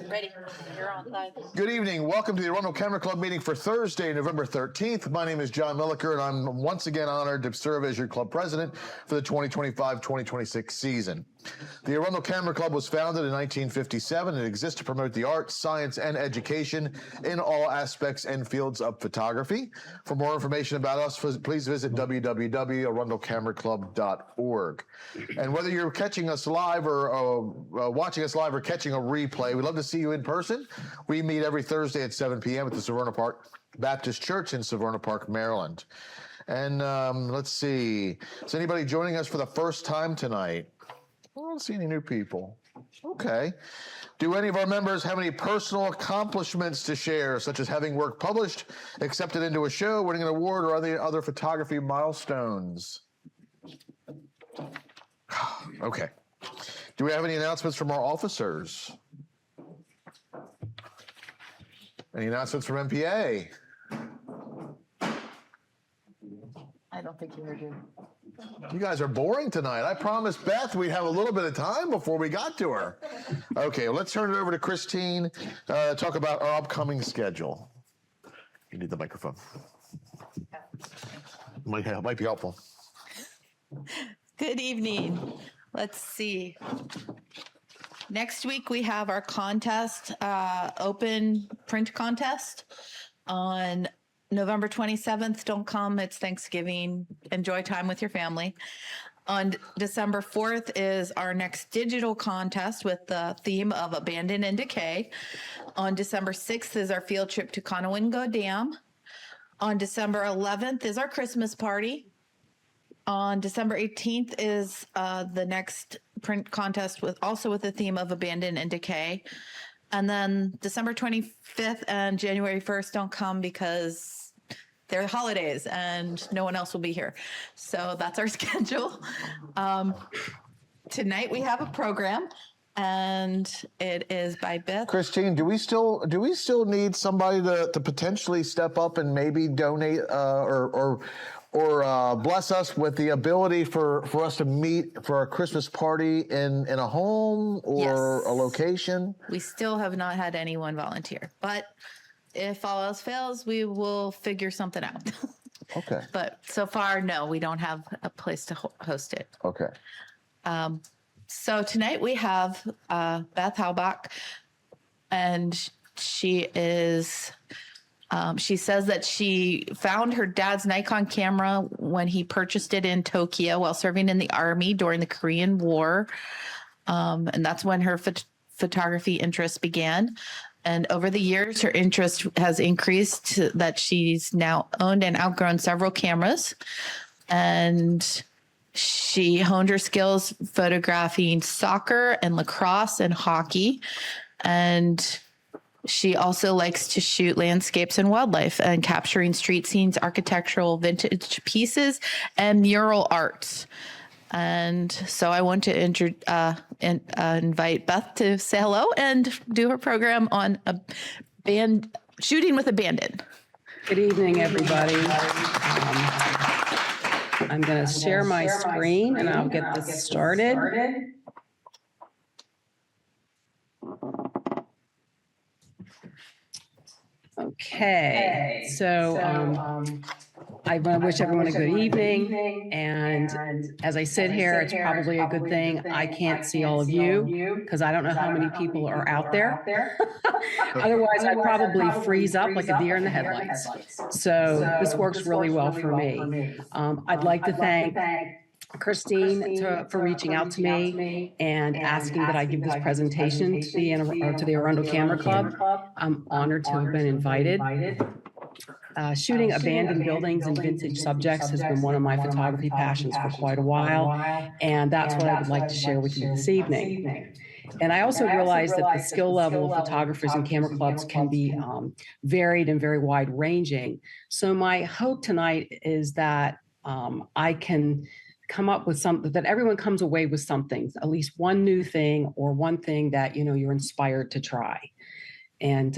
Ready. You're on live. Good evening. Welcome to the Arundel Camera Club meeting for Thursday, November 13th. My name is John Milliker, and I'm once again honored to serve as your club president for the 2025-2026 season. The Arundel Camera Club was founded in 1957 and exists to promote the arts, science, and education in all aspects and fields of photography. For more information about us, please visit www.arundelcameraclub.org. And whether you're catching us live or watching us live or catching a replay, we'd love to see you in person. We meet every Thursday at 7 p.m. at the Severna Park Baptist Church in Severna Park, Maryland. And let's see, is anybody joining us for the first time tonight? I don't see any new people. Okay. Do any of our members have any personal accomplishments to share, such as having work published, accepted into a show, winning an award, or other photography milestones? Okay. Do we have any announcements from our officers? Any announcements from MPA? I don't think you heard you. You guys are boring tonight. I promised Beth we'd have a little bit of time before we got to her. Okay, well, let's turn it over to Christine to talk about our upcoming schedule. You need the microphone. Might be helpful. Good evening. Let's see. Next week we have our contest, open print contest on November 27th. Don't come. It's Thanksgiving. Enjoy time with your family. On December 4th is our next digital contest with the theme of Abandon and Decay. On December 6th is our field trip to Conowingo Dam. On December 11th is our Christmas party. On December 18th is the next print contest with the theme of Abandon and Decay. And then December 25th and January 1st don't come because they're holidays and no one else will be here. So that's our schedule. Tonight we have a program and it is by Beth. Christine, do we still need somebody to potentially step up and maybe donate or bless us with the ability for us to meet for a Christmas party in a home or a location? We still have not had anyone volunteer, but if all else fails, we will figure something out. Okay. But so far, no, we don't have a place to host it. Okay. So tonight we have Beth Haubach, and she is... she says that she found her dad's Nikon camera when he purchased it in Tokyo while serving in the Army during the Korean War. And that's when her photography interest began. And over the years, her interest has increased to that she's now owned and outgrown several cameras. And she honed her skills photographing soccer and lacrosse and hockey. And she also likes to shoot landscapes and wildlife and capturing street scenes, architectural vintage pieces, and mural arts. And so I want to invite Beth to say hello and do her program on shooting with abandon. Good evening, everybody. I'm going to share my screen and I'll get this started. Okay, so I want to wish everyone a good evening. And as I sit here, it's probably a good thing I can't see all of you because I don't know how many people are out there. Otherwise, I'd probably freeze up like a deer in the headlights. So this works really well for me. I'd like to thank Christine for reaching out to me and asking that I give this presentation to the Arundel Camera Club. I'm honored to have been invited. Shooting abandoned buildings and vintage subjects has been one of my photography passions for quite a while, and that's what I would like to share with you this evening. And I also realize that the skill level of photographers and camera clubs can be varied and very wide-ranging. So my hope tonight is that I can come up with something that everyone comes away with something, at least one new thing or one thing that you're inspired to try. And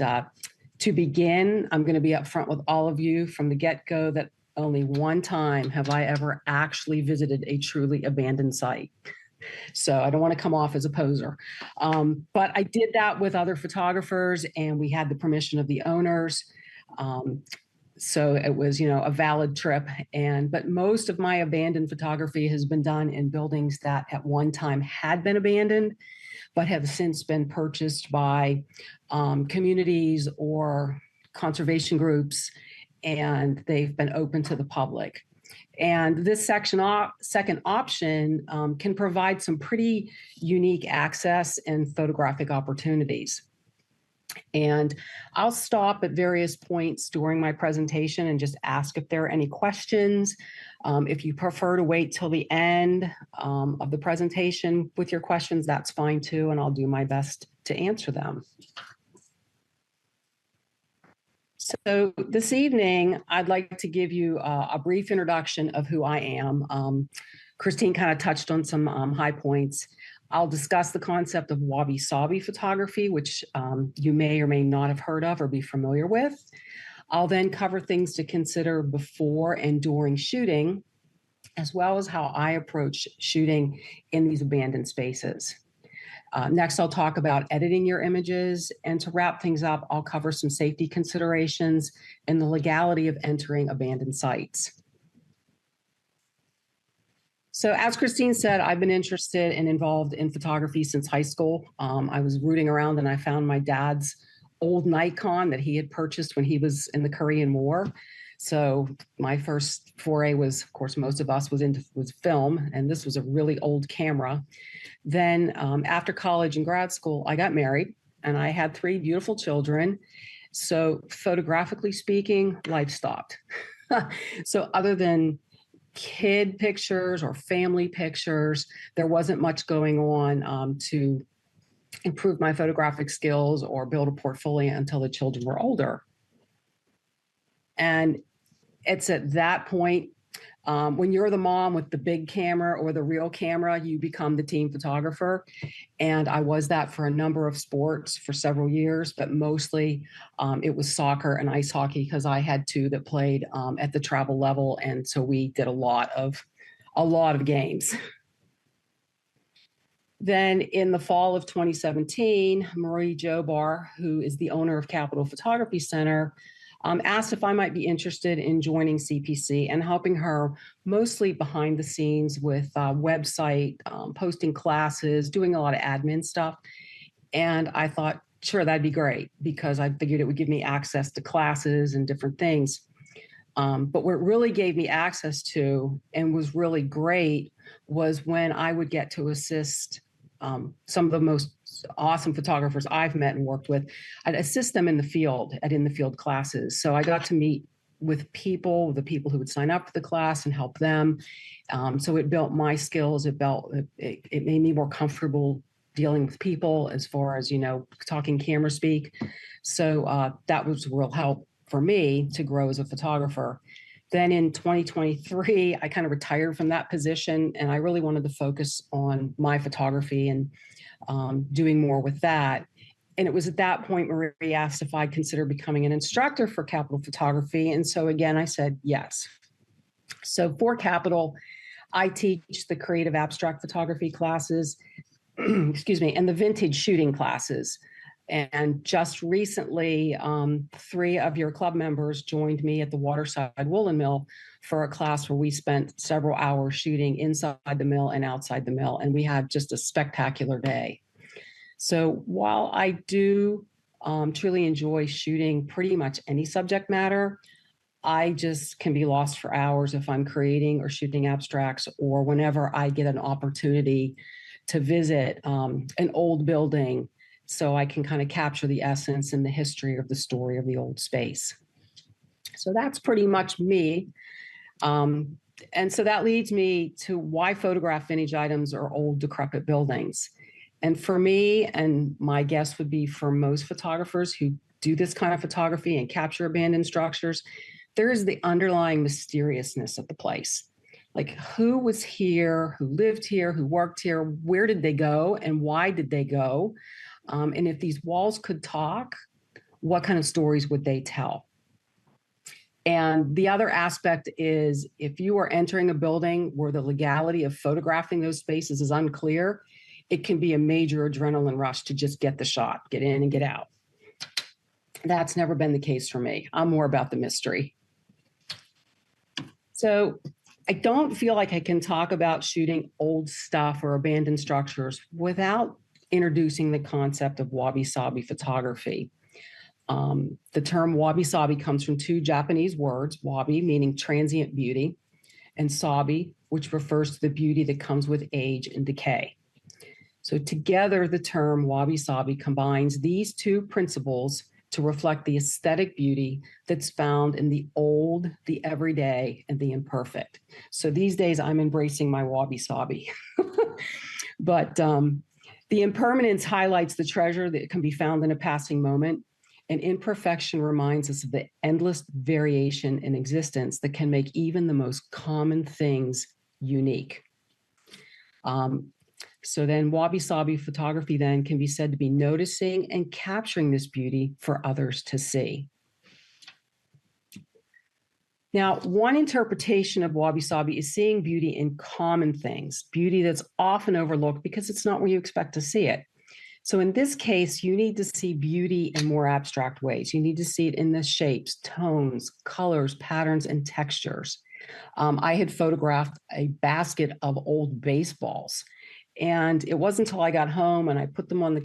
to begin, I'm going to be upfront with all of you from the get-go that only one time have I ever actually visited a truly abandoned site. So I don't want to come off as a poser. But I did that with other photographers, and we had the permission of the owners. So it was, a valid trip. But most of my abandoned photography has been done in buildings that at one time had been abandoned, but have since been purchased by communities or conservation groups, and they've been open to the public. And this second option can provide some pretty unique access and photographic opportunities. And I'll stop at various points during my presentation and just ask if there are any questions. If you prefer to wait till the end of the presentation with your questions, that's fine too, and I'll do my best to answer them. So this evening, I'd like to give you a brief introduction of who I am. Christine kind of touched on some high points. I'll discuss the concept of wabi-sabi photography, which you may or may not have heard of or be familiar with. I'll then cover things to consider before and during shooting, as well as how I approach shooting in these abandoned spaces. Next, I'll talk about editing your images. And to wrap things up, I'll cover some safety considerations and the legality of entering abandoned sites. So as Christine said, I've been interested and involved in photography since high school. I was rooting around and I found my dad's old Nikon that he had purchased when he was in the Korean War. So my first foray was, of course, most of us was film, and this was a really old camera. Then after college and grad school, I got married and I had 3 beautiful children. So photographically speaking, life stopped. So other than kid pictures or family pictures, there wasn't much going on to improve my photographic skills or build a portfolio until the children were older. And it's at that point, when you're the mom with the big camera or the real camera, you become the team photographer. And I was that for a number of sports for several years, but mostly it was soccer and ice hockey because I had 2 that played at the travel level. And so we did a lot of games. Then in the fall of 2017, Marie Jobar, who is the owner of Capitol Photography Center, asked if I might be interested in joining CPC and helping her mostly behind the scenes with website, posting classes, doing a lot of admin stuff. And I thought, sure, that'd be great because I figured it would give me access to classes and different things. But what really gave me access to and was really great was when I would get to assist some of the most awesome photographers I've met and worked with. I'd assist them in the field at in-the-field classes. So I got to meet with the people who would sign up for the class and help them. So it built my skills. It made me more comfortable dealing with people as far as, talking camera speak. So that was a real help for me to grow as a photographer. Then in 2023, I kind of retired from that position and I really wanted to focus on my photography and doing more with that. And it was at that point Marie asked if I'd consider becoming an instructor for Capitol Photography. And so again, I said yes. So for Capitol, I teach the creative abstract photography classes, excuse me, and the vintage shooting classes. And just recently, 3 of your club members joined me at the Waterside Woolen Mill for a class where we spent several hours shooting inside the mill and outside the mill. And we had just a spectacular day. So while I do truly enjoy shooting pretty much any subject matter, I just can be lost for hours if I'm creating or shooting abstracts or whenever I get an opportunity to visit an old building so I can kind of capture the essence and the history of the story of the old space. So that's pretty much me. And so that leads me to why photograph vintage items or old decrepit buildings. And for me, and my guess would be for most photographers who do this kind of photography and capture abandoned structures, there is the underlying mysteriousness of the place. Like who was here, who lived here, who worked here, where did they go, and why did they go? And if these walls could talk, what kind of stories would they tell? And the other aspect is if you are entering a building where the legality of photographing those spaces is unclear, it can be a major adrenaline rush to just get the shot, get in and get out. That's never been the case for me. I'm more about the mystery. So I don't feel like I can talk about shooting old stuff or abandoned structures without introducing the concept of wabi-sabi photography. The term wabi-sabi comes from two Japanese words, wabi meaning transient beauty, and sabi, which refers to the beauty that comes with age and decay. So together, the term wabi-sabi combines these two principles to reflect the aesthetic beauty that's found in the old, the everyday, and the imperfect. So these days, I'm embracing my wabi-sabi. But the impermanence highlights the treasure that can be found in a passing moment. And imperfection reminds us of the endless variation in existence that can make even the most common things unique. So then wabi-sabi photography then can be said to be noticing and capturing this beauty for others to see. Now, one interpretation of wabi-sabi is seeing beauty in common things, beauty that's often overlooked because it's not where you expect to see it. So in this case, you need to see beauty in more abstract ways. You need to see it in the shapes, tones, colors, patterns, and textures. I had photographed a basket of old baseballs. And it wasn't until I got home and I put them on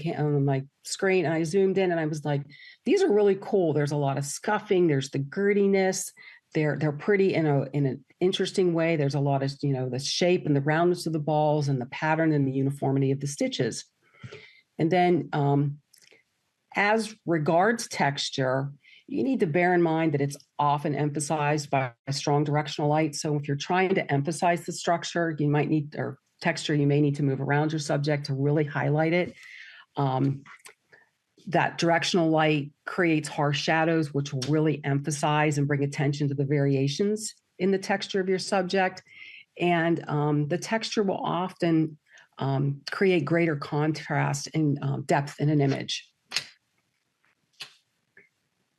my screen and I zoomed in and I was like, these are really cool. There's a lot of scuffing. There's the grittiness. They're pretty in an interesting way. There's a lot of, the shape and the roundness of the balls and the pattern and the uniformity of the stitches. And then as regards texture, you need to bear in mind that it's often emphasized by a strong directional light. So if you're trying to emphasize the structure, you might need, or texture, you may need to move around your subject to really highlight it. That directional light creates harsh shadows, which will really emphasize and bring attention to the variations in the texture of your subject. And the texture will often create greater contrast and depth in an image.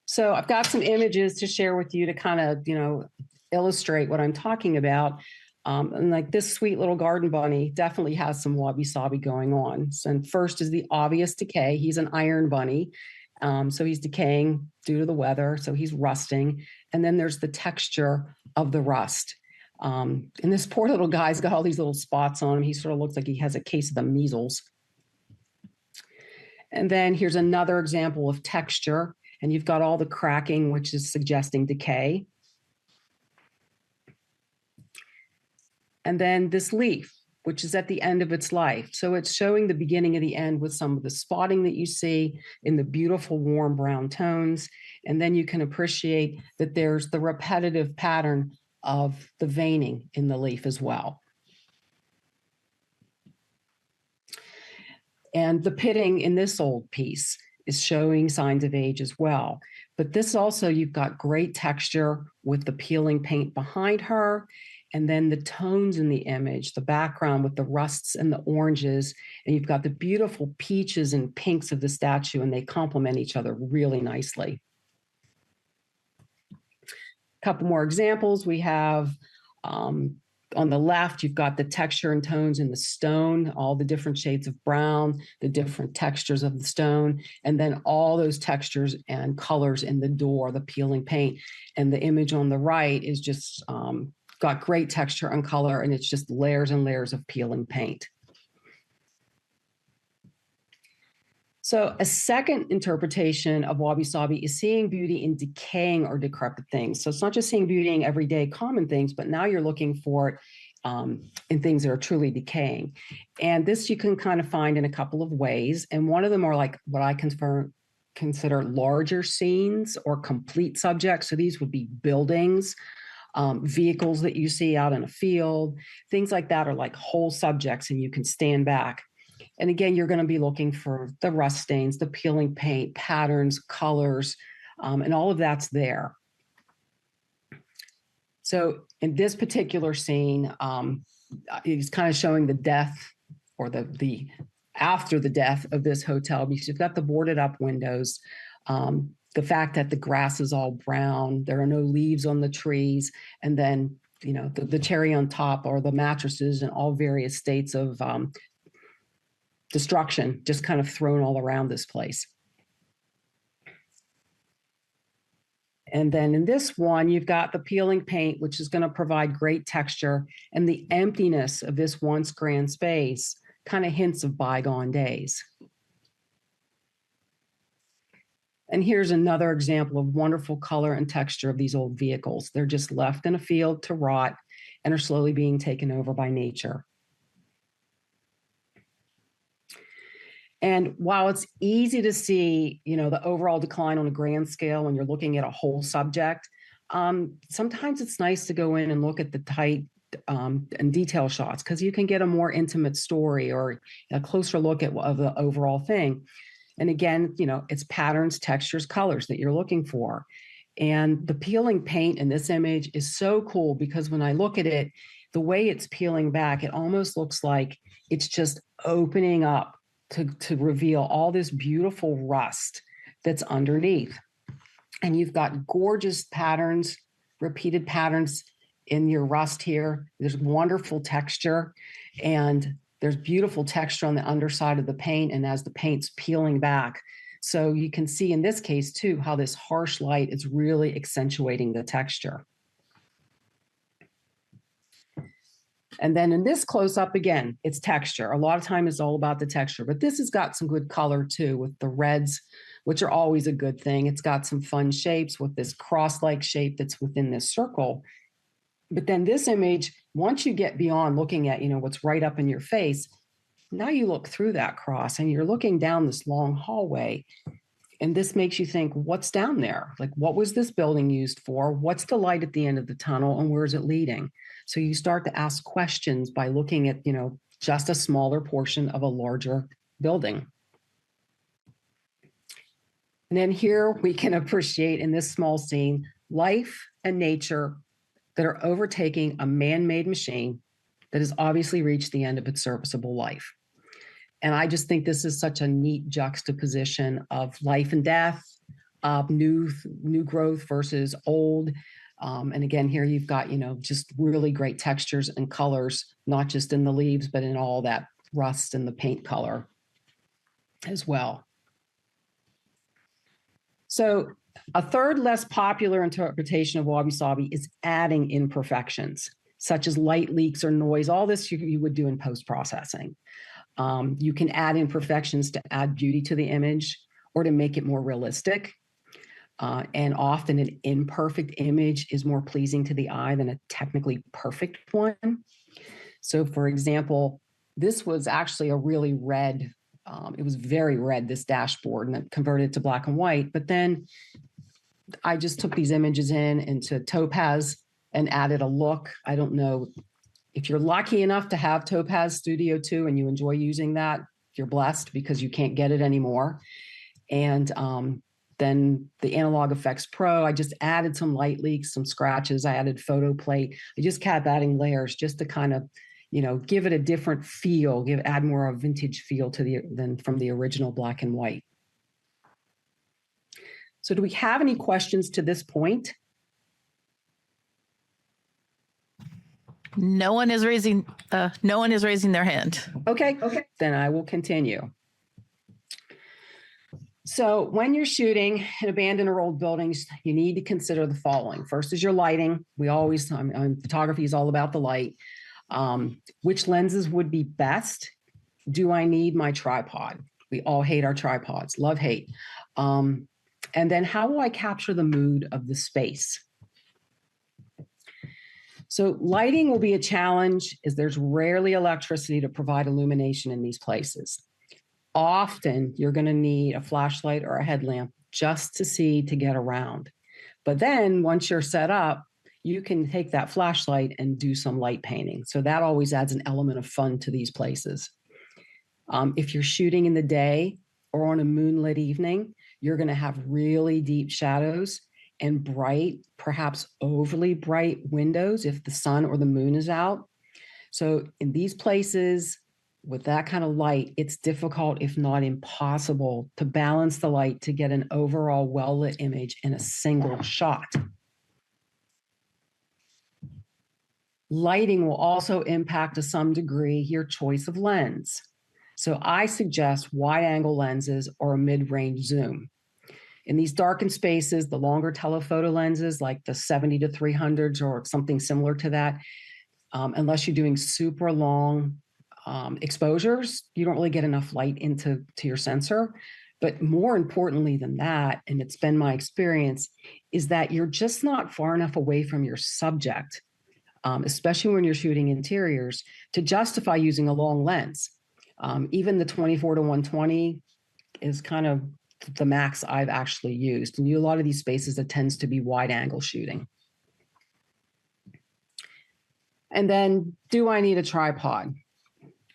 So I've got some images to share with you to kind of, illustrate what I'm talking about. And like this sweet little garden bunny definitely has some wabi-sabi going on. So, and first is the obvious decay. He's an iron bunny. So he's decaying due to the weather. So he's rusting. And then there's the texture of the rust. And this poor little guy's got all these little spots on him. He sort of looks like he has a case of the measles. And then here's another example of texture. And you've got all the cracking, which is suggesting decay. And then this leaf, which is at the end of its life. So it's showing the beginning of the end with some of the spotting that you see in the beautiful warm brown tones. And then you can appreciate that there's the repetitive pattern of the veining in the leaf as well. And the pitting in this old piece is showing signs of age as well. But this also, you've got great texture with the peeling paint behind her. And then the tones in the image, the background with the rusts and the oranges, and you've got the beautiful peaches and pinks of the statue, and they complement each other really nicely. A couple more examples. We have on the left, you've got the texture and tones in the stone, all the different shades of brown, the different textures of the stone, and then all those textures and colors in the door, the peeling paint. And the image on the right is just got great texture and color, and it's just layers and layers of peeling paint. So a second interpretation of wabi-sabi is seeing beauty in decaying or decrepit things. So it's not just seeing beauty in everyday common things, but now you're looking for it in things that are truly decaying. And this you can kind of find in a couple of ways. And one of them are like what I consider larger scenes or complete subjects. So these would be buildings, vehicles that you see out in a field, things like that are like whole subjects, and you can stand back. And again, you're going to be looking for the rust stains, the peeling paint, patterns, colors, and all of that's there. So in this particular scene, it's kind of showing the death or the after the death of this hotel, because you've got the boarded up windows. the fact that the grass is all brown, there are no leaves on the trees, and then, the cherry on top are the mattresses in all various states of destruction, just kind of thrown all around this place. And then in this one, you've got the peeling paint, which is going to provide great texture, and the emptiness of this once grand space kind of hints of bygone days. And here's another example of wonderful color and texture of these old vehicles. They're just left in a field to rot and are slowly being taken over by nature. And while it's easy to see, the overall decline on a grand scale when you're looking at a whole subject, sometimes it's nice to go in and look at the tight and detail shots, because you can get a more intimate story or a closer look of the overall thing. And again, it's patterns, textures, colors that you're looking for. And the peeling paint in this image is so cool, because when I look at it, the way it's peeling back, it almost looks like it's just opening up to reveal all this beautiful rust that's underneath. And you've got gorgeous patterns, repeated patterns in your rust here. There's wonderful texture, and there's beautiful texture on the underside of the paint and as the paint's peeling back. So you can see in this case too, how this harsh light is really accentuating the texture. And then in this close-up, again, it's texture. A lot of time it's all about the texture, but this has got some good color too, with the reds, which are always a good thing. It's got some fun shapes with this cross-like shape that's within this circle. But then this image, once you get beyond looking at, what's right up in your face, now you look through that cross and you're looking down this long hallway. And this makes you think, what's down there? Like, what was this building used for? What's the light at the end of the tunnel, and where is it leading? So you start to ask questions by looking at, just a smaller portion of a larger building. And then here we can appreciate in this small scene, life and nature that are overtaking a man-made machine that has obviously reached the end of its serviceable life. And I just think this is such a neat juxtaposition of life and death, of new growth versus old. And again, here you've got, just really great textures and colors, not just in the leaves, but in all that rust and the paint color as well. So a third less popular interpretation of wabi-sabi is adding imperfections, such as light leaks or noise. All this you would do in post-processing. You can add imperfections to add beauty to the image or to make it more realistic. And often an imperfect image is more pleasing to the eye than a technically perfect one. So for example, this was actually a really red, it was very red, this dashboard, and it converted to black and white. But then I just took these images into Topaz and added a look. I don't know if you're lucky enough to have Topaz Studio 2 and you enjoy using that, you're blessed, because you can't get it anymore. And then the Analog Effects Pro, I just added some light leaks, some scratches. I added photo plate. I just kept adding layers just to kind of, give it a different feel, add more of a vintage feel than from the original black and white. So do we have any questions to this point? No one is raising their hand. Okay. Then I will continue. So when you're shooting in abandoned or old buildings, you need to consider the following. First is your lighting. Photography is all about the light. Which lenses would be best? Do I need my tripod? We all hate our tripods, love, hate. And then how will I capture the mood of the space? So lighting will be a challenge, as there's rarely electricity to provide illumination in these places. Often you're going to need a flashlight or a headlamp just to get around. But then once you're set up, you can take that flashlight and do some light painting. So that always adds an element of fun to these places. If you're shooting in the day or on a moonlit evening, you're going to have really deep shadows and bright, perhaps overly bright windows if the sun or the moon is out. So in these places, with that kind of light, it's difficult, if not impossible, to balance the light to get an overall well-lit image in a single shot. Lighting will also impact to some degree your choice of lens. So I suggest wide-angle lenses or a mid-range zoom. In these darkened spaces, the longer telephoto lenses like the 70 to 300s or something similar to that, unless you're doing super long exposures, you don't really get enough light into your sensor. But more importantly than that, and it's been my experience, is that you're just not far enough away from your subject, especially when you're shooting interiors, to justify using a long lens. Even the 24 to 120 is kind of the max I've actually used. And a lot of these spaces, it tends to be wide angle shooting. And then, do I need a tripod?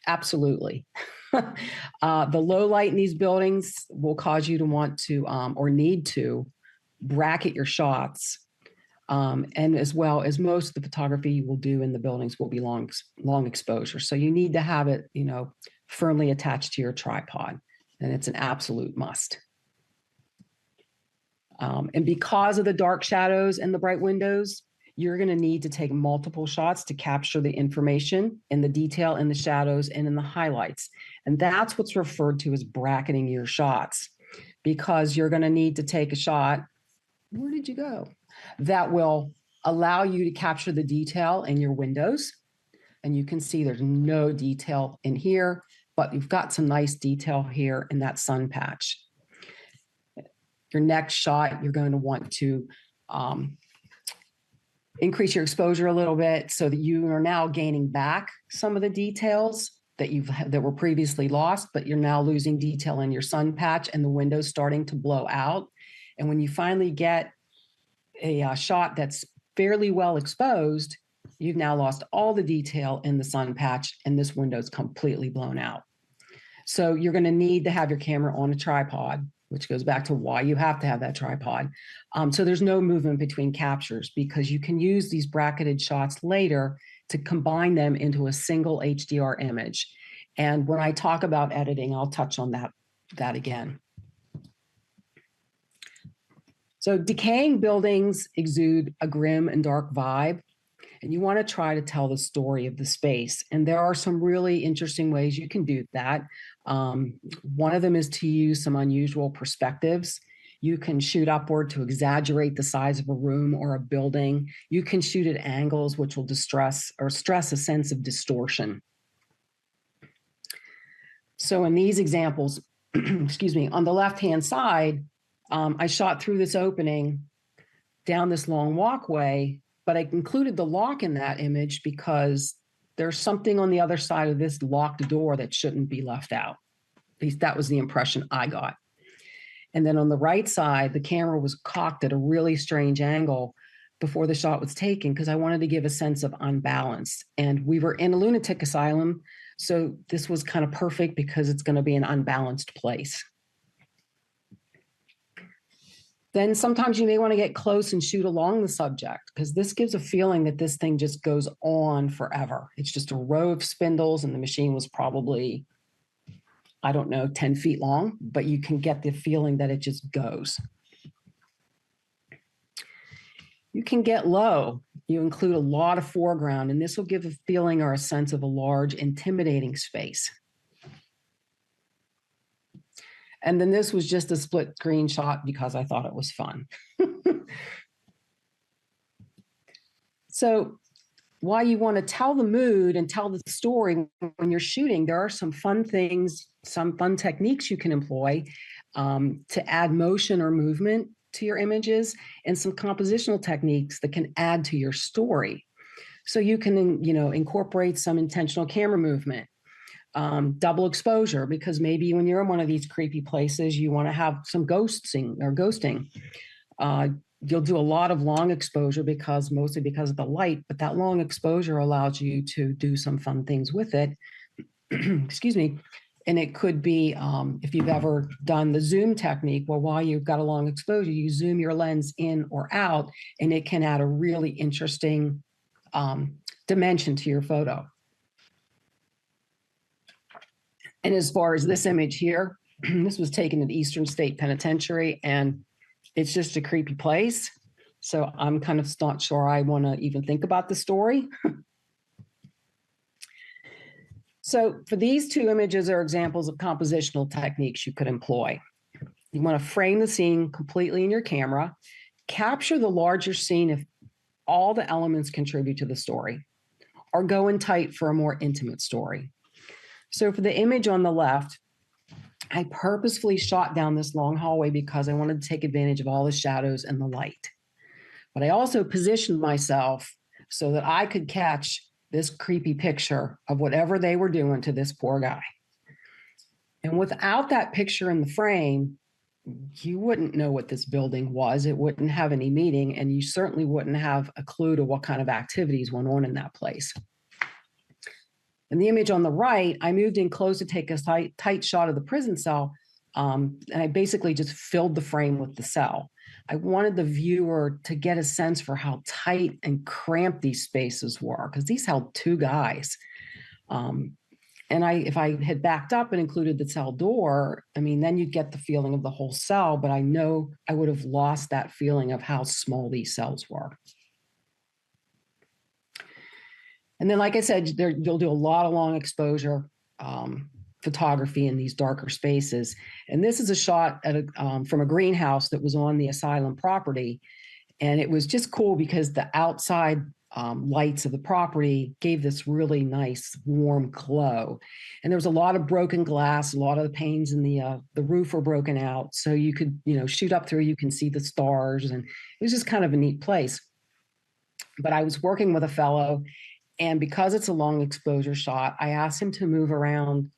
Absolutely. The low light in these buildings will cause you to want to or need to bracket your shots. And as well as most of the photography you will do in the buildings will be long exposure. So you need to have it, firmly attached to your tripod, and it's an absolute must. And because of the dark shadows and the bright windows, you're going to need to take multiple shots to capture the information and the detail in the shadows and in the highlights. And that's what's referred to as bracketing your shots, because you're going to need to take a shot. Where did you go? That will allow you to capture the detail in your windows. And you can see there's no detail in here, but you've got some nice detail here in that sun patch. Your next shot, you're going to want to increase your exposure a little bit so that you are now gaining back some of the details that were previously lost, but you're now losing detail in your sun patch and the windows starting to blow out. And when you finally get a shot that's fairly well exposed, you've now lost all the detail in the sun patch and this window is completely blown out. So you're going to need to have your camera on a tripod, which goes back to why you have to have that tripod. So there's no movement between captures, because you can use these bracketed shots later to combine them into a single HDR image. And when I talk about editing, I'll touch on that again. So decaying buildings exude a grim and dark vibe, and you want to try to tell the story of the space. And there are some really interesting ways you can do that. One of them is to use some unusual perspectives. You can shoot upward to exaggerate the size of a room or a building. You can shoot at angles which will stress a sense of distortion. So in these examples, excuse me, on the left-hand side, I shot through this opening down this long walkway, but I included the lock in that image because there's something on the other side of this locked door that shouldn't be left out. At least that was the impression I got. And then on the right side, the camera was cocked at a really strange angle before the shot was taken because I wanted to give a sense of unbalance. And we were in a lunatic asylum, so this was kind of perfect because it's going to be an unbalanced place. Then sometimes you may want to get close and shoot along the subject because this gives a feeling that this thing just goes on forever. It's just a row of spindles and the machine was probably, I don't know, 10 feet long, but you can get the feeling that it just goes. You can get low. You include a lot of foreground, and this will give a feeling or a sense of a large, intimidating space. And then this was just a split screen shot because I thought it was fun. So while you want to tell the mood and tell the story when you're shooting, there are some fun things, some fun techniques you can employ to add motion or movement to your images, and some compositional techniques that can add to your story. So you can, incorporate some intentional camera movement. Double exposure, because maybe when you're in one of these creepy places, you want to have some ghosting. You'll do a lot of long exposure mostly because of the light, but that long exposure allows you to do some fun things with it. Excuse me. And it could be, if you've ever done the zoom technique, well, while you've got a long exposure, you zoom your lens in or out, and it can add a really interesting dimension to your photo. And as far as this image here, this was taken at Eastern State Penitentiary, and it's just a creepy place. So I'm kind of not sure I want to even think about the story. So for these two images are examples of compositional techniques you could employ. You want to frame the scene completely in your camera, capture the larger scene if all the elements contribute to the story, or go in tight for a more intimate story. So for the image on the left, I purposefully shot down this long hallway because I wanted to take advantage of all the shadows and the light. But I also positioned myself so that I could catch this creepy picture of whatever they were doing to this poor guy. And without that picture in the frame, you wouldn't know what this building was. It wouldn't have any meaning, and you certainly wouldn't have a clue to what kind of activities went on in that place. In the image on the right, I moved in close to take a tight shot of the prison cell, and I basically just filled the frame with the cell. I wanted the viewer to get a sense for how tight and cramped these spaces were, because these held two guys. And if I had backed up and included the cell door, I mean, then you'd get the feeling of the whole cell, but I know I would have lost that feeling of how small these cells were. And then, like I said, you'll do a lot of long exposure photography in these darker spaces. And this is a shot at from a greenhouse that was on the asylum property. And it was just cool because the outside lights of the property gave this really nice warm glow. And there was a lot of broken glass, a lot of the panes in the roof were broken out. So you could, shoot up through, you can see the stars, and it was just kind of a neat place. But I was working with a fellow, and because it's a long exposure shot, I asked him to move around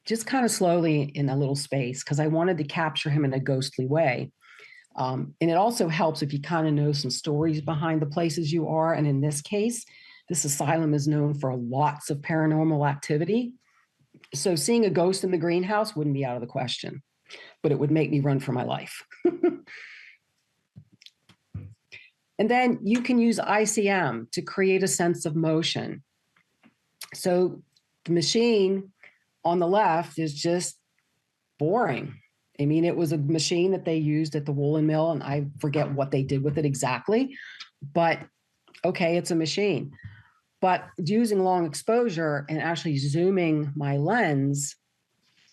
just kind of slowly in a little space because I wanted to capture him in a ghostly way. And it also helps if you kind of know some stories behind the places you are. And in this case, this asylum is known for lots of paranormal activity. So seeing a ghost in the greenhouse wouldn't be out of the question, but it would make me run for my life. And then you can use ICM to create a sense of motion. So the machine on the left is just boring. I mean, it was a machine that they used at the woolen mill, and I forget what they did with it exactly, but okay, it's a machine. But using long exposure and actually zooming my lens,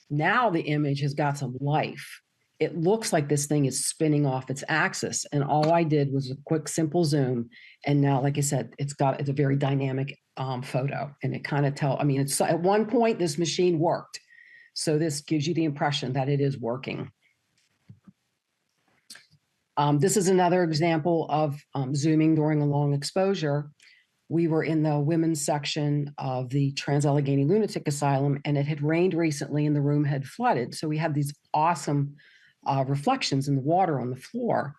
now the image has got some life. It looks like this thing is spinning off its axis, and all I did was a quick, simple zoom. And now, like I said, it's a very dynamic photo, and it kind of it's at one point this machine worked. So this gives you the impression that it is working. This is another example of zooming during a long exposure. We were in the women's section of the Trans-Allegheny Lunatic Asylum, and it had rained recently and the room had flooded. So we had these awesome reflections in the water on the floor.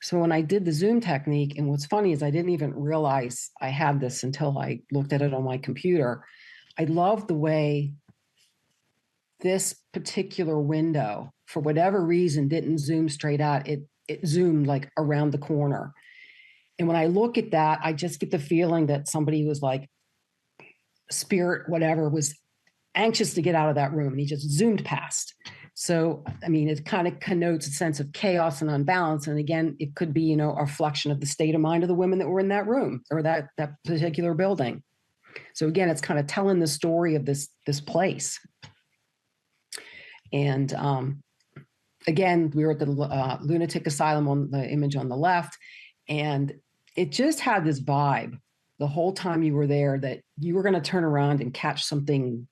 So when I did the zoom technique, and what's funny is I didn't even realize I had this until I looked at it on my computer. I love the way this particular window, for whatever reason, didn't zoom straight out. It zoomed like around the corner. And when I look at that, I just get the feeling that somebody was like, spirit, whatever, was anxious to get out of that room, and he just zoomed past. So, I mean, it kind of connotes a sense of chaos and unbalance. And again, it could be, a reflection of the state of mind of the women that were in that room or that particular building. So again, it's kind of telling the story of this place. And again, we were at the lunatic asylum on the image on the left, and it just had this vibe the whole time you were there that you were going to turn around and catch something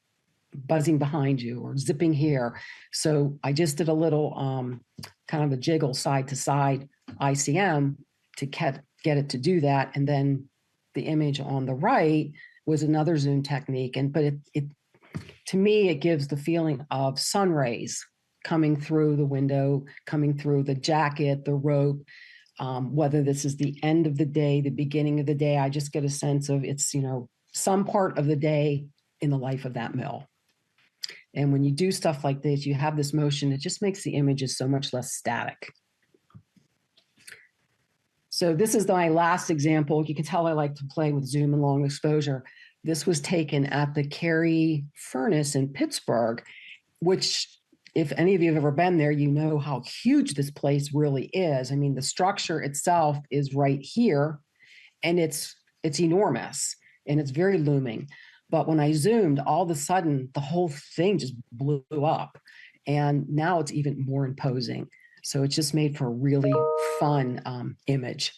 buzzing behind you or zipping here. So I just did a little kind of a jiggle side to side ICM to get it to do that. And then the image on the right was another zoom technique. But it to me, it gives the feeling of sun rays coming through the window, coming through the jacket, the rope, whether this is the end of the day, the beginning of the day. I just get a sense of it's, some part of the day in the life of that mill. And when you do stuff like this, you have this motion, it just makes the images so much less static. So this is my last example. You can tell I like to play with zoom and long exposure. This was taken at the Cary Furnace in Pittsburgh. which if any of you have ever been there, you know how huge this place really is. I mean, the structure itself is right here, and it's enormous and it's very looming. But when I zoomed, all of a sudden the whole thing just blew up, and now it's even more imposing. So it's just made for a really fun image.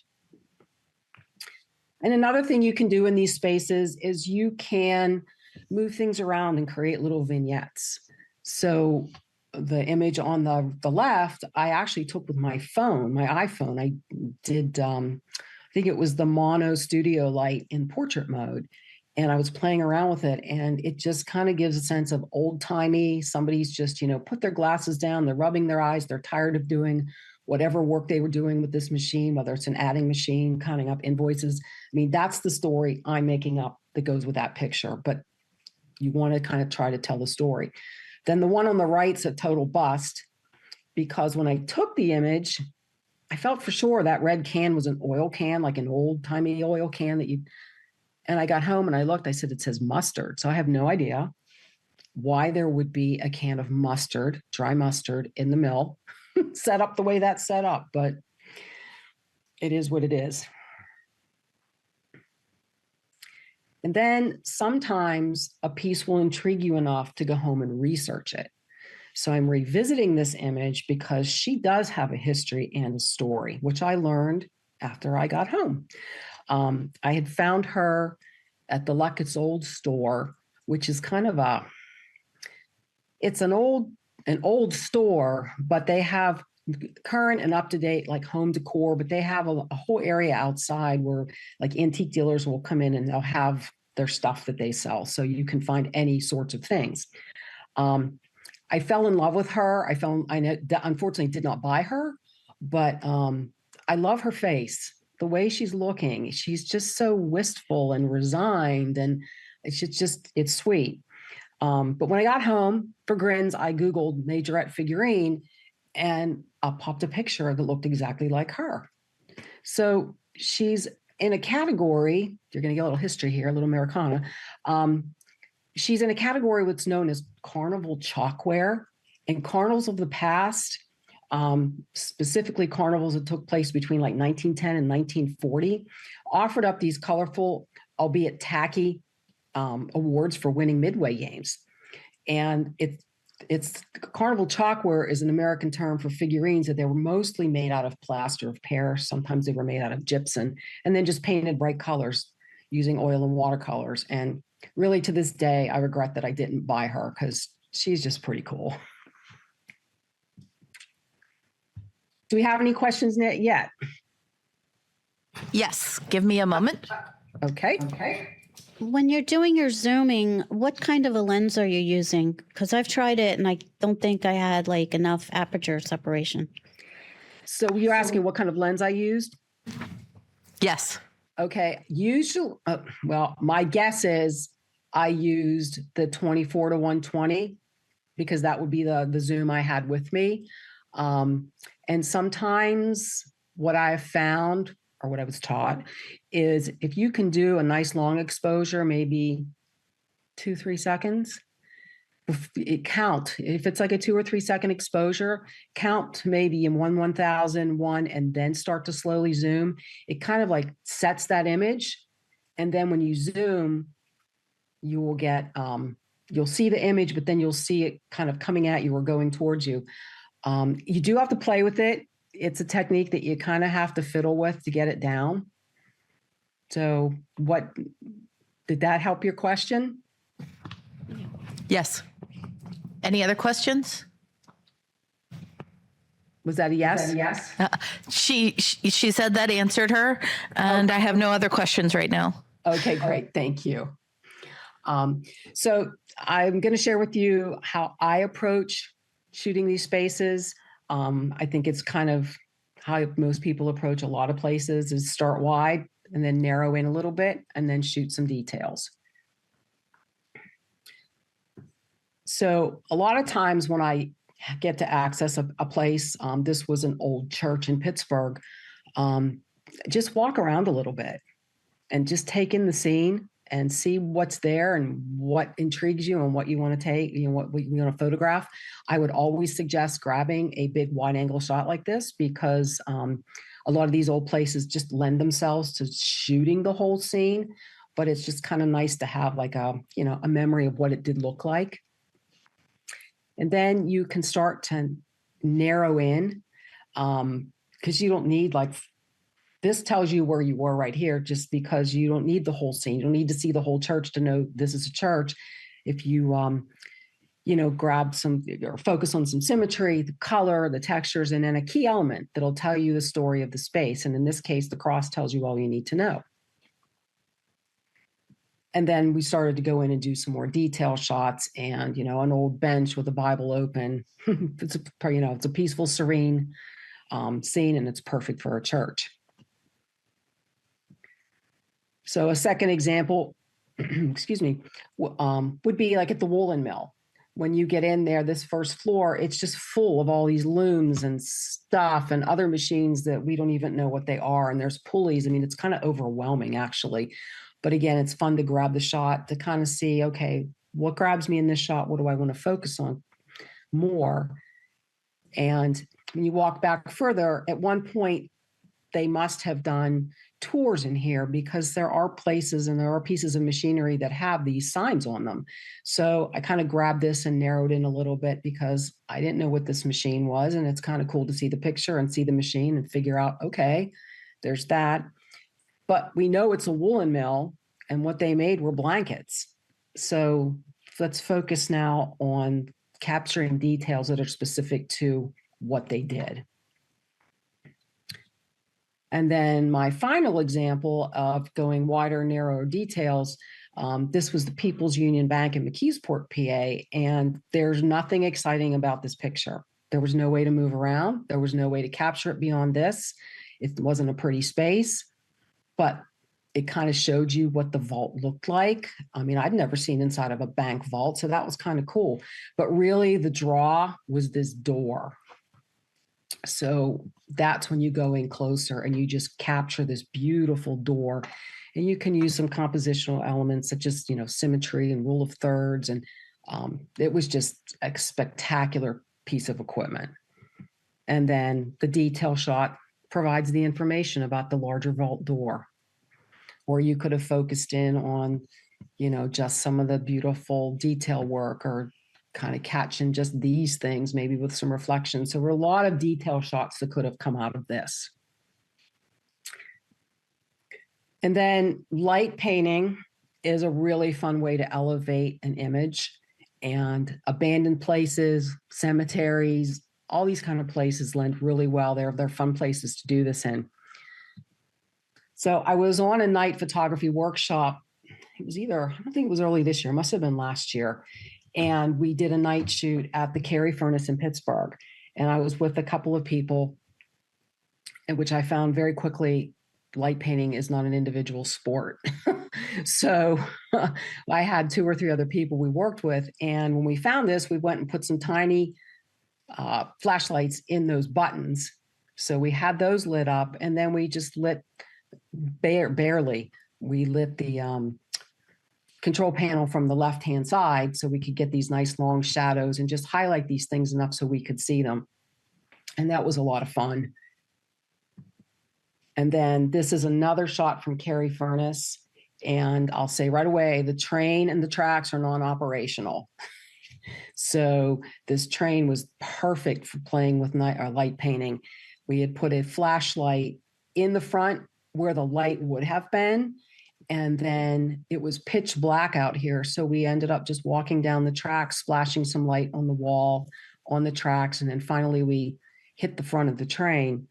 And another thing you can do in these spaces is you can move things around and create little vignettes. So the image on the left, I actually took with my phone, my iPhone. I did, I think it was the mono studio light in portrait mode. And I was playing around with it, and it just kind of gives a sense of old timey. Somebody's just, put their glasses down, they're rubbing their eyes, they're tired of doing whatever work they were doing with this machine, whether it's an adding machine, counting up invoices. I mean, that's the story I'm making up that goes with that picture, but you want to kind of try to tell the story. Then the one on the right's a total bust, because when I took the image, I felt for sure that red can was an oil can, like an old timey oil can and I got home and I looked, I said, it says mustard. So I have no idea why there would be a can of mustard, dry mustard in the mill, set up the way that's set up, but it is what it is. And then sometimes a piece will intrigue you enough to go home and research it. So I'm revisiting this image because she does have a history and a story, which I learned after I got home. I had found her at the Luckett's Old store, which is kind of it's an old store, but they have current and up-to-date like home decor, but they have a whole area outside where like antique dealers will come in and they'll have their stuff that they sell. So you can find any sorts of things. I fell in love with her. Unfortunately did not buy her, but I love her face. The way she's looking, she's just so wistful and resigned, and it's sweet. But when I got home for grins, I Googled majorette figurine, and popped a picture that looked exactly like her. So she's in a category, you're going to get a little history here, a little Americana. She's in a category what's known as carnival chalkware, and carnivals of the past, specifically carnivals that took place between like 1910 and 1940, offered up these colorful, albeit tacky, awards for winning midway games. And it's carnival chalkware is an American term for figurines that they were mostly made out of plaster of Paris. Sometimes they were made out of gypsum and then just painted bright colors using oil and watercolors. And really to this day, I regret that I didn't buy her because she's just pretty cool. Do we have any questions yet? Yes, give me a moment. Okay. When you're doing your zooming, what kind of a lens are you using? Because I've tried it and I don't think I had like enough aperture separation. So you're asking what kind of lens I used? Yes. Okay. Usually, well, my guess is I used the 24 to 120 because that would be the zoom I had with me. And sometimes what I've found, or what I was taught, is if you can do a nice long exposure, maybe 2-3 seconds, count. If it's like a 2 or 3 second exposure, count maybe in 1/1000 and then start to slowly zoom. It kind of like sets that image. And then when you zoom, you will get, you'll see the image, but then you'll see it kind of coming at you or going towards you. You do have to play with it. It's a technique that you kind of have to fiddle with to get it down. So did that help your question? Yes. Any other questions? Was that a yes? She said that answered her, and I have no other questions right now. Okay, great. Thank you. So I'm going to share with you how I approach shooting these spaces. I think it's kind of how most people approach a lot of places is start wide and then narrow in a little bit and then shoot some details. So a lot of times when I get to access a place, this was an old church in Pittsburgh, just walk around a little bit and just take in the scene and see what's there and what intrigues you and what you want to take, what you want to photograph, I would always suggest grabbing a big wide angle shot like this, because a lot of these old places just lend themselves to shooting the whole scene, but it's just kind of nice to have like a memory of what it did look like. And then you can start to narrow in, because you don't need this tells you where you were right here, just because you don't need the whole scene. You don't need to see the whole church to know this is a church. If you, grab some or focus on some symmetry, the color, the textures, and then a key element that'll tell you the story of the space. And in this case, the cross tells you all you need to know. And then we started to go in and do some more detail shots, and, an old bench with a Bible open. It's a peaceful, serene scene, and it's perfect for a church. So a second example, excuse me, would be like at the woolen mill. When you get in there, this first floor, it's just full of all these looms and stuff and other machines that we don't even know what they are. And there's pulleys. I mean, it's kind of overwhelming, actually. But again, it's fun to grab the shot to kind of see, okay, what grabs me in this shot? What do I want to focus on more? And when you walk back further, at one point, they must have done tours in here, because there are places and there are pieces of machinery that have these signs on them. So I kind of grabbed this and narrowed in a little bit, because I didn't know what this machine was. And it's kind of cool to see the picture and see the machine and figure out, okay, there's that. But we know it's a woolen mill, and what they made were blankets. So let's focus now on capturing details that are specific to what they did. And then my final example of going wider, narrower details, this was the People's Union Bank in McKeesport, PA, and there's nothing exciting about this picture. There was no way to move around. There was no way to capture it beyond this. It wasn't a pretty space, but it kind of showed you what the vault looked like. I mean, I'd never seen inside of a bank vault, so that was kind of cool. But really, the draw was this door. So that's when you go in closer and you just capture this beautiful door. And you can use some compositional elements such as, symmetry and rule of thirds. And it was just a spectacular piece of equipment. And then the detail shot provides the information about the larger vault door. Or you could have focused in on, just some of the beautiful detail work, or kind of catching just these things, maybe with some reflection. So there were a lot of detail shots that could have come out of this. And then light painting is a really fun way to elevate an image. And abandoned places, cemeteries, all these kind of places lend really well. They're fun places to do this in. So I was on a night photography workshop. It was I don't think it was early this year, it must have been last year. And we did a night shoot at the Carey Furnace in Pittsburgh. And I was with a couple of people, in which I found very quickly, light painting is not an individual sport. So I had 2 or 3 other people we worked with. And when we found this, we went and put some tiny flashlights in those buttons. So we had those lit up, and then we just lit barely. We lit the control panel from the left-hand side so we could get these nice long shadows and just highlight these things enough so we could see them. And that was a lot of fun. And then this is another shot from Carey Furnace. And I'll say right away, the train and the tracks are non-operational. So this train was perfect for playing with light painting. We had put a flashlight in the front where the light would have been. And then it was pitch black out here. So we ended up just walking down the tracks, splashing some light on the wall, on the tracks. And then finally we hit the front of the train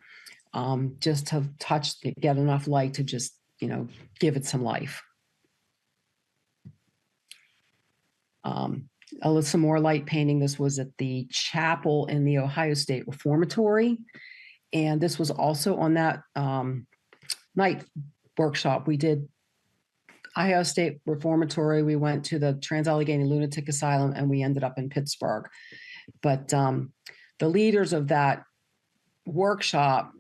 just to get enough light to just, give it some life. Some more light painting. This was at the chapel in the Ohio State Reformatory. And this was also on that night workshop. We did Ohio State Reformatory. We went to the Trans-Allegheny Lunatic Asylum, and we ended up in Pittsburgh. But the leaders of that workshop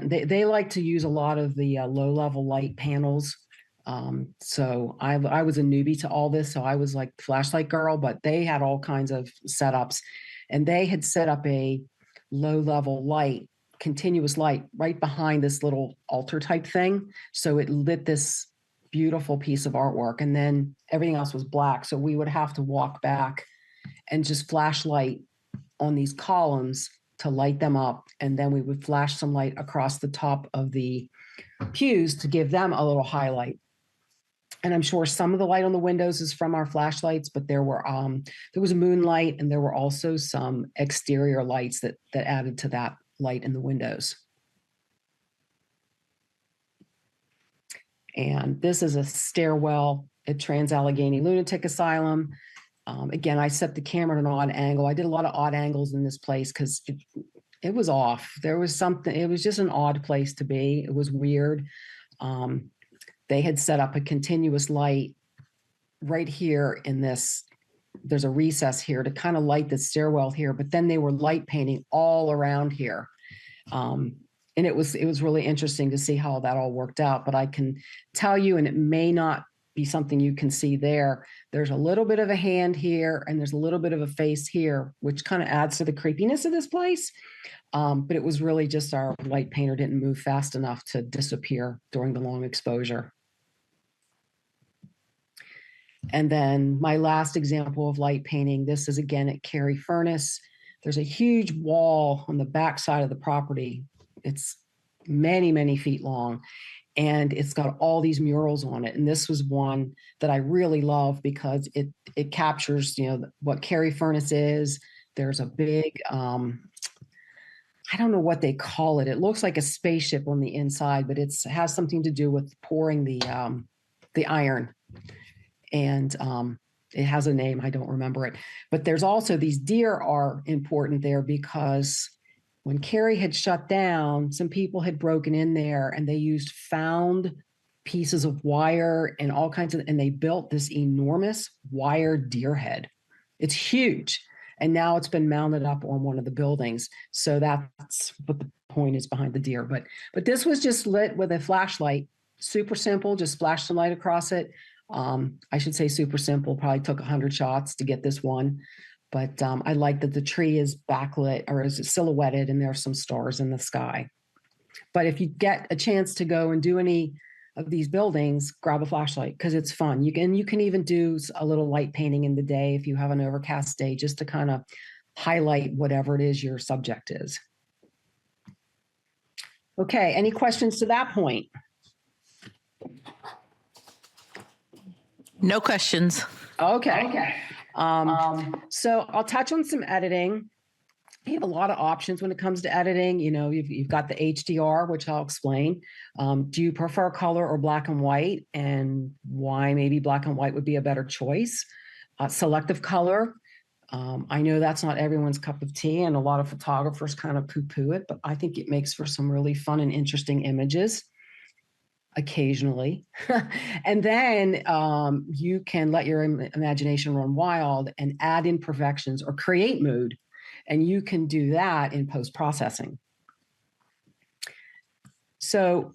they like to use a lot of the low-level light panels So I was a newbie to all this. So I was like flashlight girl, but they had all kinds of setups, and they had set up a low level light, continuous light right behind this little altar type thing. So it lit this beautiful piece of artwork, and then everything else was black. So we would have to walk back and just flashlight on these columns to light them up. And then we would flash some light across the top of the pews to give them a little highlight. And I'm sure some of the light on the windows is from our flashlights, but there was a moonlight, and there were also some exterior lights that added to that light in the windows. And this is a stairwell at Trans-Allegheny Lunatic Asylum. Again, I set the camera at an odd angle. I did a lot of odd angles in this place because it was off. There was something, it was just an odd place to be. It was weird. They had set up a continuous light right here in this. There's a recess here to kind of light the stairwell here, but then they were light painting all around here. And it was really interesting to see how that all worked out. But I can tell you, and it may not be something you can see there, there's a little bit of a hand here, and there's a little bit of a face here, which kind of adds to the creepiness of this place. But it was really just our light painter didn't move fast enough to disappear during the long exposure. And then my last example of light painting, this is again at Carey Furnace. There's a huge wall on the back side of the property. It's many, many feet long, and it's got all these murals on it. And this was one that I really love because it captures, what Carey Furnace is. There's a big, I don't know what they call it. It looks like a spaceship on the inside, but it has something to do with pouring the iron. And it has a name, I don't remember it. But there's also these deer are important there because when Carey had shut down, some people had broken in there and they used found pieces of wire and all kinds of, and they built this enormous wire deer head. It's huge. And now it's been mounted up on one of the buildings. So that's what the point is behind the deer. But this was just lit with a flashlight, super simple, just flash some light across it. I should say super simple, probably took 100 shots to get this one. But I like that the tree is backlit or is silhouetted and there are some stars in the sky. But if you get a chance to go and do any of these buildings, grab a flashlight because it's fun. You can even do a little light painting in the day if you have an overcast day, just to kind of highlight whatever it is your subject is. Okay, any questions to that point? No questions. Okay. So I'll touch on some editing. You have a lot of options when it comes to editing. You've got the HDR, which I'll explain. Do you prefer color or black and white, and why maybe black and white would be a better choice? Selective color. I know that's not everyone's cup of tea, and a lot of photographers kind of poo-poo it, but I think it makes for some really fun and interesting images occasionally. And then you can let your imagination run wild and add imperfections or create mood. And you can do that in post-processing. So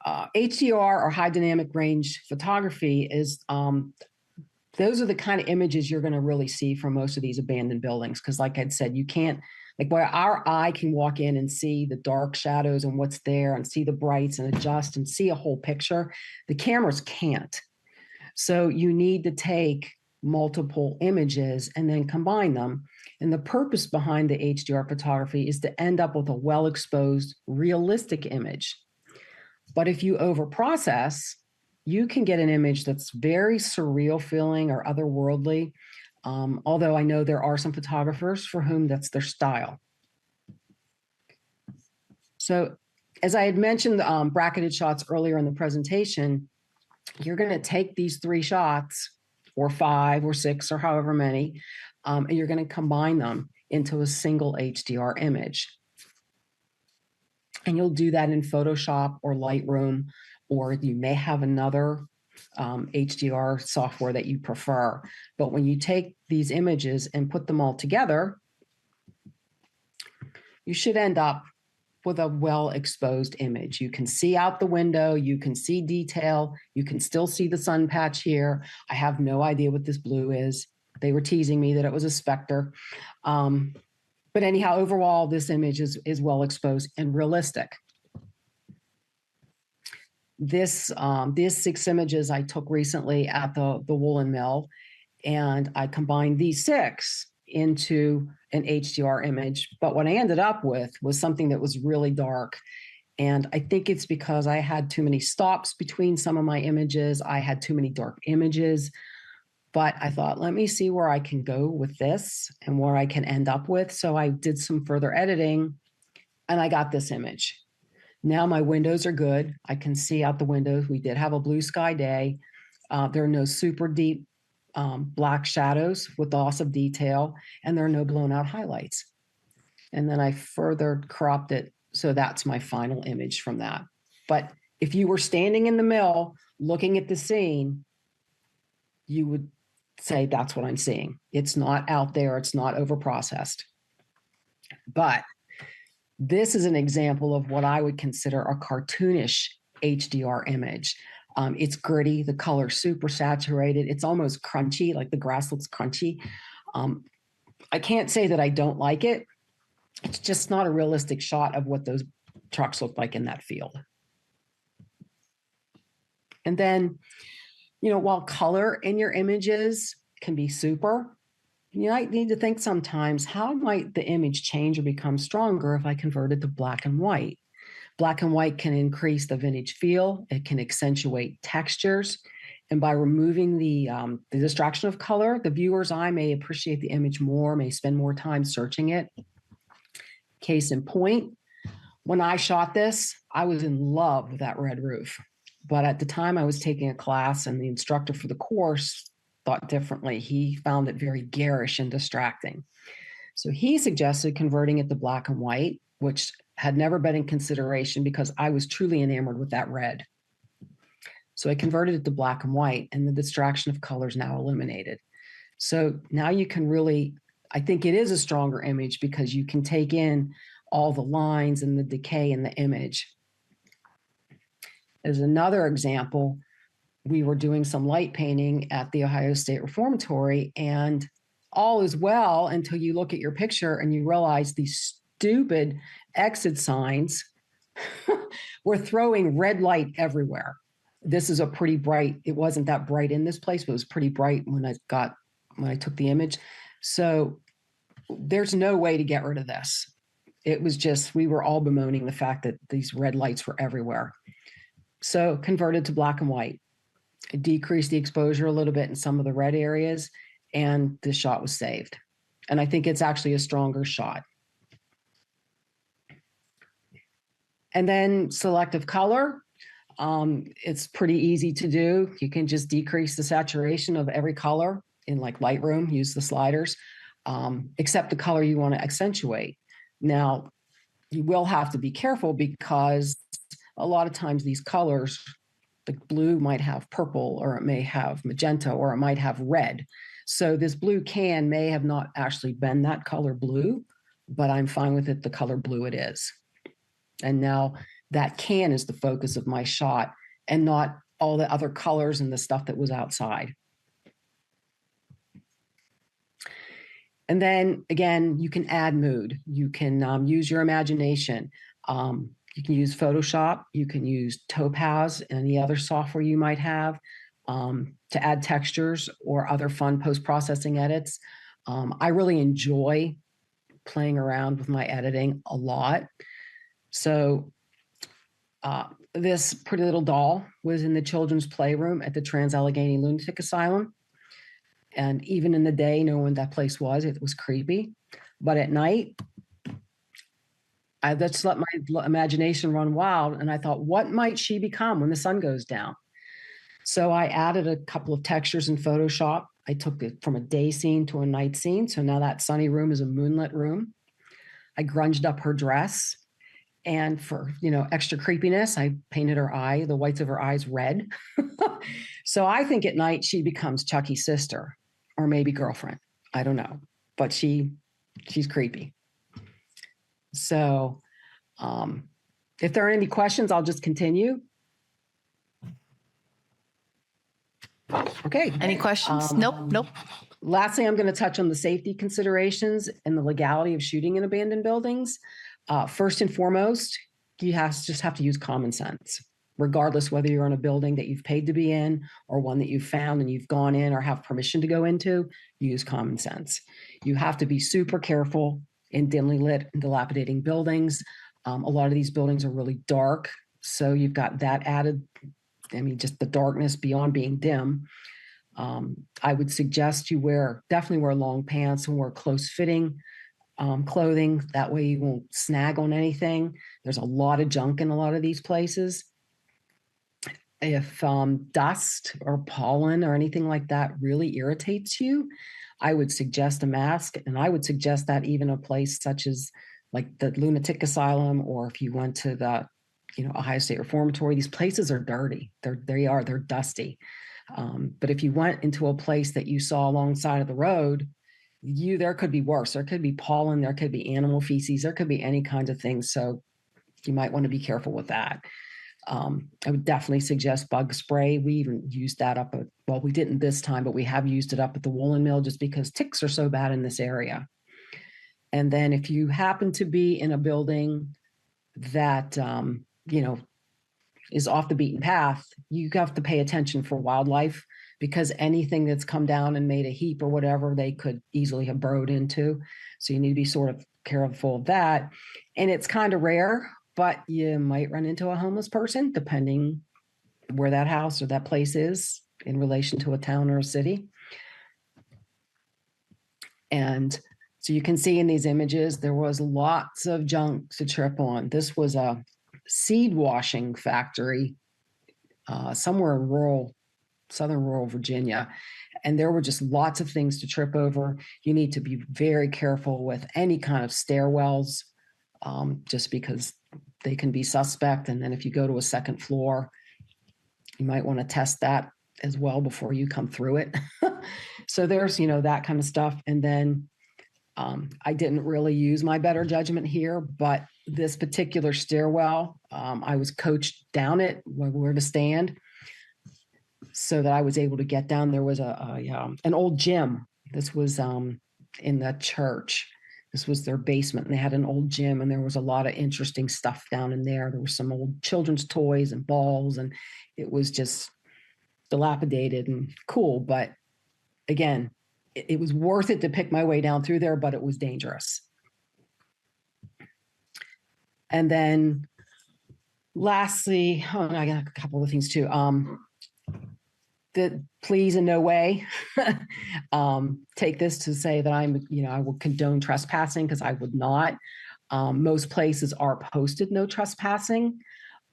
HDR or high dynamic range photography is, those are the kind of images you're going to really see from most of these abandoned buildings. Because like I'd said, you can't, like where our eye can walk in and see the dark shadows and what's there and see the brights and adjust and see a whole picture, the cameras can't. So you need to take multiple images and then combine them. And the purpose behind the HDR photography is to end up with a well-exposed, realistic image. But if you overprocess, you can get an image that's very surreal feeling or otherworldly. Although I know there are some photographers for whom that's their style. So as I had mentioned, bracketed shots earlier in the presentation, you're going to take these 3 shots or 5 or 6 or however many, and you're going to combine them into a single HDR image. And you'll do that in Photoshop or Lightroom, or you may have another HDR software that you prefer. But when you take these images and put them all together, you should end up with a well-exposed image. You can see out the window, you can see detail, you can still see the sun patch here. I have no idea what this blue is. They were teasing me that it was a specter. But anyhow, overall, this image is well exposed and realistic. These 6 images I took recently at the woolen mill, and I combined these 6 into an HDR image. But what I ended up with was something that was really dark. And I think it's because I had too many stops between some of my images. I had too many dark images. But I thought, let me see where I can go with this and where I can end up with. So I did some further editing and I got this image. Now my windows are good. I can see out the windows. We did have a blue sky day. There are no super deep black shadows with loss of detail, and there are no blown out highlights. And then I further cropped it. So that's my final image from that. But if you were standing in the mill looking at the scene, you would say, that's what I'm seeing. It's not out there. It's not overprocessed. But this is an example of what I would consider a cartoonish HDR image. It's gritty, the color's super saturated. It's almost crunchy, like the grass looks crunchy. I can't say that I don't like it. It's just not a realistic shot of what those trucks look like in that field. And then, while color in your images can be super, you might need to think sometimes, how might the image change or become stronger if I convert it to black and white? Black and white can increase the vintage feel. It can accentuate textures. And by removing the distraction of color, the viewer's eye may appreciate the image more, may spend more time searching it. Case in point, when I shot this, I was in love with that red roof. But at the time I was taking a class and the instructor for the course thought differently. He found it very garish and distracting. So he suggested converting it to black and white, which had never been in consideration because I was truly enamored with that red. So I converted it to black and white, and the distraction of color is now eliminated. So now you can really, I think it is a stronger image because you can take in all the lines and the decay in the image. As another example, we were doing some light painting at the Ohio State Reformatory, and all is well until you look at your picture and you realize these stupid exit signs were throwing red light everywhere. This is a pretty bright, it wasn't that bright in this place, but it was pretty bright when I took the image. So there's no way to get rid of this. It was just, we were all bemoaning the fact that these red lights were everywhere. So converted to black and white. It decreased the exposure a little bit in some of the red areas, and the shot was saved. And I think it's actually a stronger shot. And then selective color. It's pretty easy to do. You can just decrease the saturation of every color in like Lightroom, use the sliders, except the color you want to accentuate. Now, you will have to be careful because a lot of times these colors, the blue might have purple, or it may have magenta, or it might have red. So this blue can may have not actually been that color blue, but I'm fine with it the color blue it is. And now that can is the focus of my shot and not all the other colors and the stuff that was outside. And then again, you can add mood. You can use your imagination. You can use Photoshop. You can use Topaz and any other software you might have to add textures or other fun post-processing edits. I really enjoy playing around with my editing a lot. So this pretty little doll was in the children's playroom at the Trans-Allegheny Lunatic Asylum. And even in the day, knowing what that place was, it was creepy. But at night, I just let my imagination run wild. And I thought, what might she become when the sun goes down? So I added a couple of textures in Photoshop. I took it from a day scene to a night scene. So now that sunny room is a moonlit room. I grunged up her dress. And for, extra creepiness, I painted her eye, the whites of her eyes red. So I think at night she becomes Chucky's sister or maybe girlfriend. I don't know. But she's creepy. So If there are any questions, I'll just continue. Okay. Any questions? Nope. Lastly, I'm going to touch on the safety considerations and the legality of shooting in abandoned buildings. First and foremost, you just have to use common sense, regardless whether you're in a building that you've paid to be in or one that you've found and you've gone in or have permission to go into. Use common sense. You have to be super careful in dimly lit and dilapidating buildings. A lot of these buildings are really dark, so you've got that added. Just the darkness beyond being dim. I would suggest you definitely wear long pants and wear close fitting clothing. That way you won't snag on anything. There's a lot of junk in a lot of these places. If dust or pollen or anything like that really irritates you, I would suggest a mask. And I would suggest that even a place such as like the lunatic asylum, or if you went to the Ohio State Reformatory, these places are dirty. They're dusty. But if you went into a place that you saw alongside of the road, there could be worse. There could be pollen, there could be animal feces, there could be any kinds of things. So you might want to be careful with that. I would definitely suggest bug spray. We even used that we didn't this time, but we have used it up at the woolen mill just because ticks are so bad in this area. And then if you happen to be in a building that, is off the beaten path, you have to pay attention for wildlife, because anything that's come down and made a heap or whatever, they could easily have burrowed into. So you need to be sort of careful of that. And it's kind of rare, but you might run into a homeless person, depending where that house or that place is in relation to a town or a city. And so you can see in these images, there was lots of junk to trip on. This was a seed washing factory somewhere in southern rural Virginia. And there were just lots of things to trip over. You need to be very careful with any kind of stairwells, just because they can be suspect. And then if you go to a second floor, you might want to test that as well before you come through it. So there's, that kind of stuff. And then I didn't really use my better judgment here, but this particular stairwell, I was coached down it where to stand so that I was able to get down. There was an old gym. This was in the church. This was their basement, and they had an old gym, and there was a lot of interesting stuff down in there. There were some old children's toys and balls, and it was just dilapidated and cool. But again, it was worth it to pick my way down through there, but it was dangerous. And then lastly, I got a couple of things too. That please in no way take this to say that I will condone trespassing, because I would not. Most places are posted no trespassing,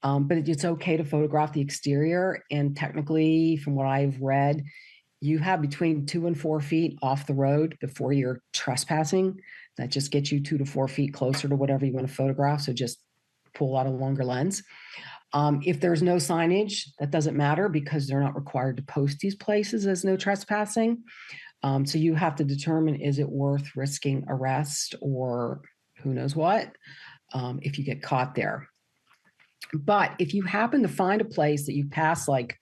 but it's okay to photograph the exterior. And technically, from what I've read, you have between 2 and 4 feet off the road before you're trespassing. That just gets you 2 to 4 feet closer to whatever you want to photograph. So just pull out a longer lens. If there's no signage, that doesn't matter, because they're not required to post these places as no trespassing. So you have to determine, is it worth risking arrest or who knows what if you get caught there. But if you happen to find a place that you pass like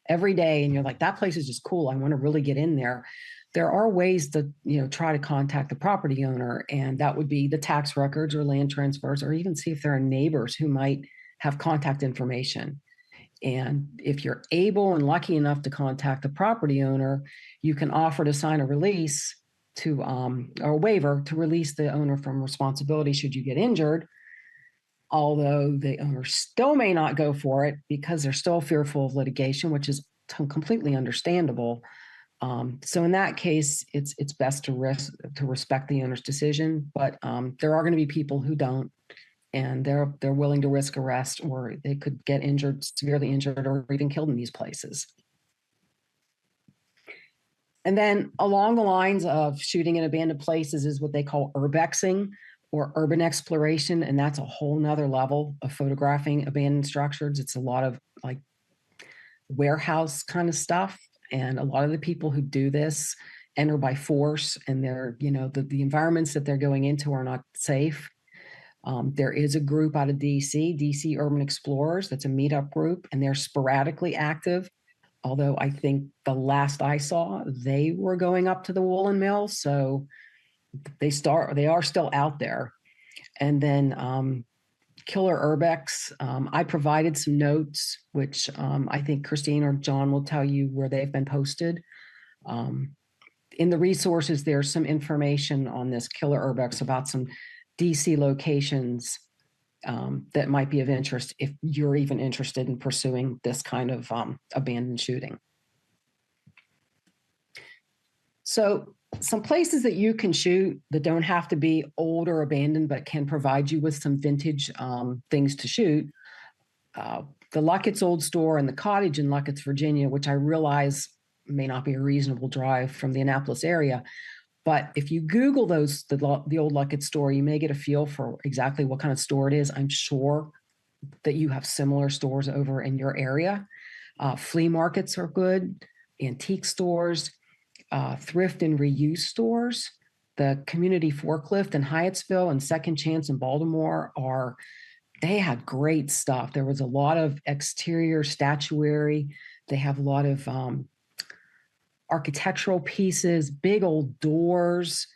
every day and you're like, that place is just cool, I want to really get in there, there are ways to try to contact the property owner, and that would be the tax records or land transfers, or even see if there are neighbors who might have contact information. And if you're able and lucky enough to contact the property owner, you can offer to sign a release or a waiver to release the owner from responsibility should you get injured, although the owner still may not go for it because they're still fearful of litigation, which is completely understandable. So in that case, it's best to respect the owner's decision, but there are going to be people who don't, and they're willing to risk arrest, or they could get injured, severely injured, or even killed in these places. And then along the lines of shooting in abandoned places is what they call urbexing, or urban exploration. And that's a whole nother level of photographing abandoned structures. It's a lot of like warehouse kind of stuff. And a lot of the people who do this enter by force, and they're, the environments that they're going into are not safe. There is a group out of DC Urban Explorers. That's a meetup group, and they're sporadically active. Although I think the last I saw, they were going up to the woolen mill. So they are still out there. And then Killer Urbex, I provided some notes, which I think Christine or John will tell you where they've been posted. In the resources, there's some information on this Killer Urbex about some DC locations that might be of interest if you're even interested in pursuing this kind of abandoned shooting. So some places that you can shoot that don't have to be old or abandoned, but can provide you with some vintage things to shoot. The Luckett's Old Store and the Cottage in Luckett's, Virginia, which I realize may not be a reasonable drive from the Annapolis area. But if you Google the old Luckett's Store, you may get a feel for exactly what kind of store it is. I'm sure that you have similar stores over in your area. Flea markets are good, antique stores, thrift and reuse stores. The Community Forklift in Hyattsville and Second Chance in Baltimore they had great stuff. There was a lot of exterior statuary. They have a lot of architectural pieces, big old doors,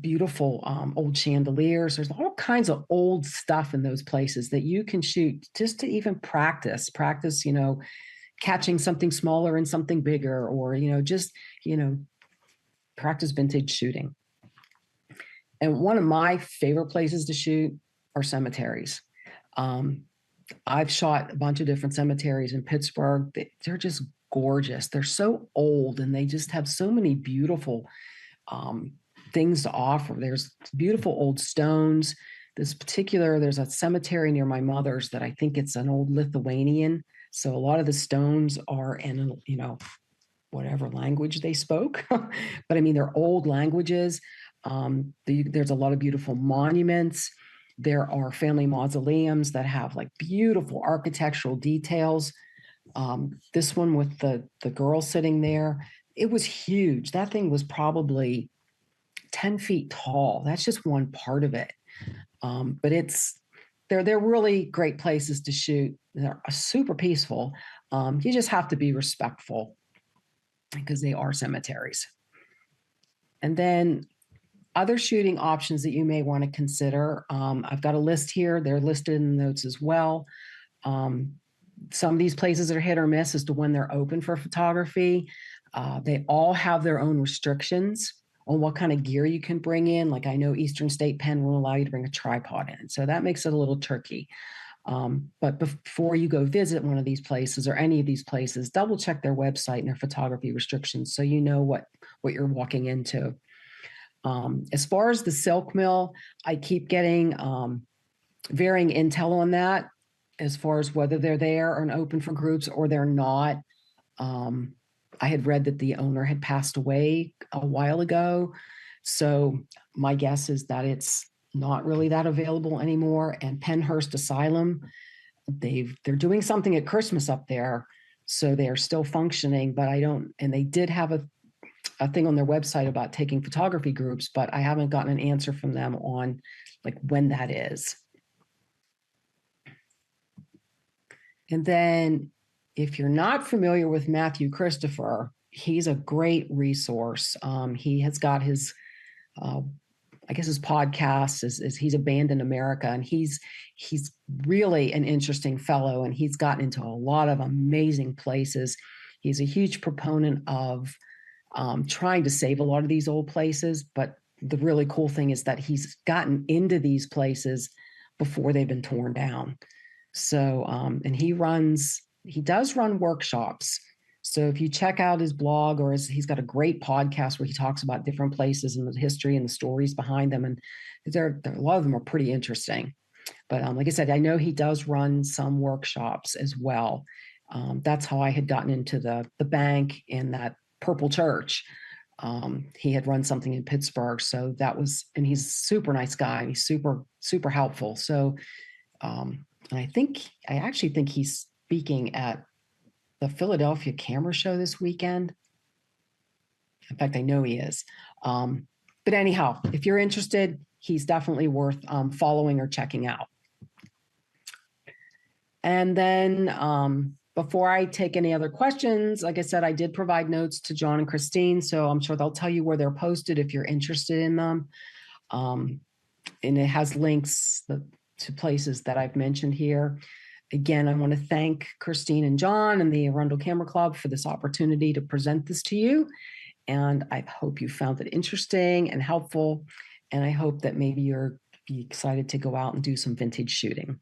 beautiful old chandeliers. There's all kinds of old stuff in those places that you can shoot just to even practice, catching something smaller and something bigger, or, practice vintage shooting. And one of my favorite places to shoot are cemeteries. I've shot a bunch of different cemeteries in Pittsburgh. They're just gorgeous. They're so old and they just have so many beautiful things to offer. There's beautiful old stones. There's a cemetery near my mother's that I think it's an old Lithuanian. So a lot of the stones are in, whatever language they spoke. But I mean, they're old languages. There's a lot of beautiful monuments. There are family mausoleums that have like beautiful architectural details. This one with the girl sitting there, it was huge. That thing was probably 10 feet tall. That's just one part of it. But they're really great places to shoot. They're super peaceful. You just have to be respectful because they are cemeteries. And then other shooting options that you may want to consider. I've got a list here. They're listed in the notes as well. Some of these places are hit or miss as to when they're open for photography. They all have their own restrictions on what kind of gear you can bring in. Like I know Eastern State Pen won't allow you to bring a tripod in. So that makes it a little tricky. But before you go visit one of these places or any of these places, double check their website and their photography restrictions so you know what you're walking into. As far as the silk mill, I keep getting varying intel on that as far as whether they're there and open for groups or they're not. I had read that the owner had passed away a while ago. So my guess is that it's not really that available anymore. And Pennhurst Asylum, they're doing something at Christmas up there. So they're still functioning, but and they did have a thing on their website about taking photography groups, but I haven't gotten an answer from them on like when that is. And then if you're not familiar with Matthew Christopher, he's a great resource. He has got his, his podcast is He's Abandoned America. And he's really an interesting fellow. And he's gotten into a lot of amazing places. He's a huge proponent of trying to save a lot of these old places. But the really cool thing is that he's gotten into these places before they've been torn down. So, and he does run workshops. So if you check out his blog he's got a great podcast where he talks about different places and the history and the stories behind them. And a lot of them are pretty interesting. But like I said, I know he does run some workshops as well. That's how I had gotten into the bank and that Purple Church. He had run something in Pittsburgh. So and he's a super nice guy. He's super, super helpful. So, and I actually think he's speaking at the Philadelphia Camera Show this weekend. In fact, I know he is. But anyhow, if you're interested, he's definitely worth following or checking out. And then before I take any other questions, like I said, I did provide notes to John and Christine, so I'm sure they'll tell you where they're posted if you're interested in them. And it has links to places that I've mentioned here. Again, I want to thank Christine and John and the Arundel Camera Club for this opportunity to present this to you. And I hope you found it interesting and helpful. And I hope that maybe you're be excited to go out and do some vintage shooting.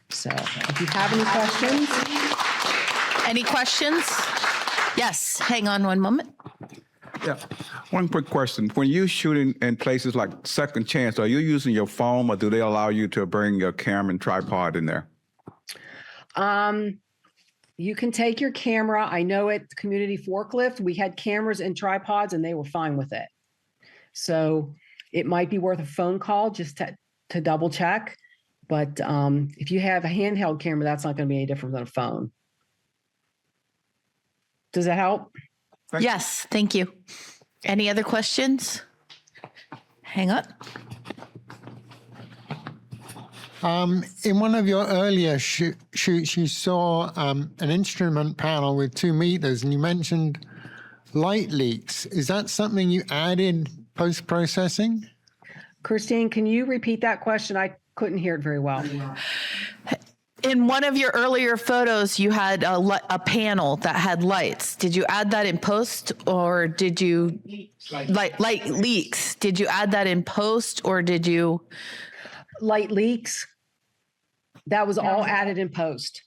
So if you have any questions. Any questions? Yes, hang on one moment. Yeah. One quick question. When you're shooting in places like Second Chance, are you using your phone or do they allow you to bring your camera and tripod in there? You can take your camera. I know at the Community Forklift, we had cameras and tripods and they were fine with it. So it might be worth a phone call just to double check. But if you have a handheld camera, that's not going to be any different than a phone. Does that help? Yes, thank you. Any other questions? Hang on. In one of your earlier shoots, you saw an instrument panel with 2 meters, and you mentioned light leaks. Is that something you added post-processing? Christine, can you repeat that question? I couldn't hear it very well. In one of your earlier photos, you had a panel that had lights. Did you add that in post, or did you light leaks? Did you add that in post, or did you? Light leaks. That was all added in post.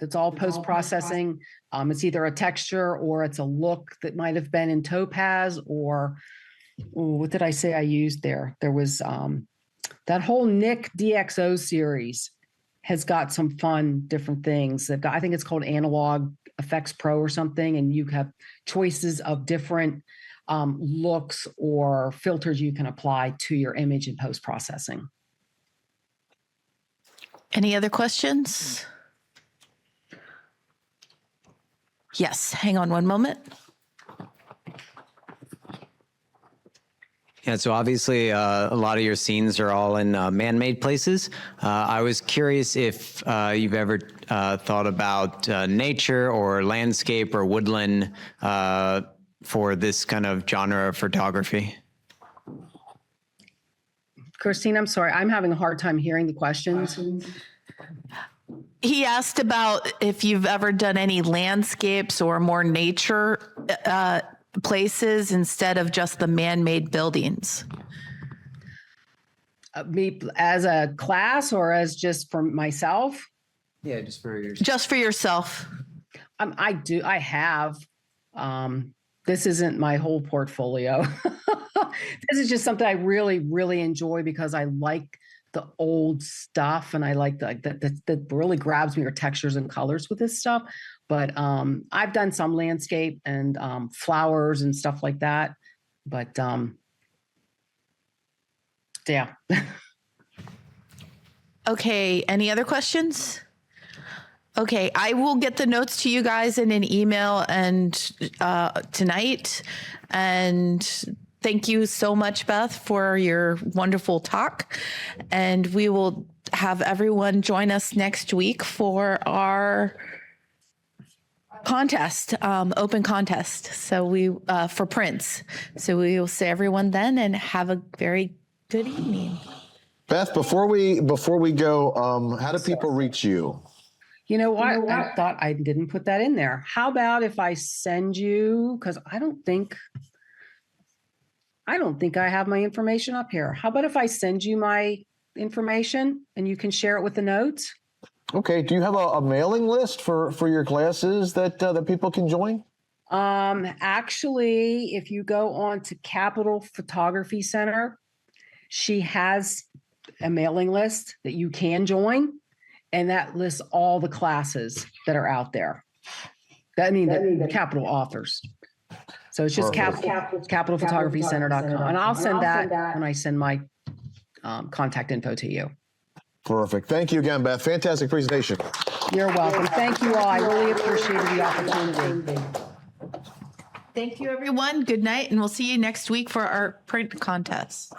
That's all post-processing. It's either a texture or it's a look that might have been in topaz or, what did I say I used there? There was that whole Nick DxO series has got some fun different things. I think it's called Analog Effects Pro or something, and you have choices of different looks or filters you can apply to your image in post-processing. Any other questions? Yes, hang on one moment. Yeah, so obviously a lot of your scenes are all in man-made places. I was curious if you've ever thought about nature or landscape or woodland for this kind of genre of photography. Christine, I'm sorry. I'm having a hard time hearing the questions. He asked about if you've ever done any landscapes or more nature places instead of just the man-made buildings. Me as a class or as just for myself? Yeah, just for your. Just for yourself. I have. This isn't my whole portfolio. This is just something I really, really enjoy because I like the old stuff and I like that really grabs me, or textures and colors with this stuff. But I've done some landscape and flowers and stuff like that. But yeah. Okay, any other questions? Okay, I will get the notes to you guys in an email and tonight. And thank you so much, Beth, for your wonderful talk. And we will have everyone join us next week for our contest, open contest. So we for prints. So we will see everyone then and have a very good evening. Beth, before we go, how do people reach you? You know what? I thought I didn't put that in there. How about if I send you, because I don't think I have my information up here. How about if I send you my information and you can share it with the notes? Okay. Do you have a mailing list for your classes that people can join? Actually, if you go on to Capital Photography Center, she has a mailing list that you can join, and that lists all the classes that are out there. The Capital authors. So it's just capitalphotographycenter.com. And I'll send that when I send my contact info to you. Perfect. Thank you again, Beth. Fantastic presentation. You're welcome. Thank you all. I really appreciated the opportunity. Thank you, everyone. Good night, and we'll see you next week for our print contest.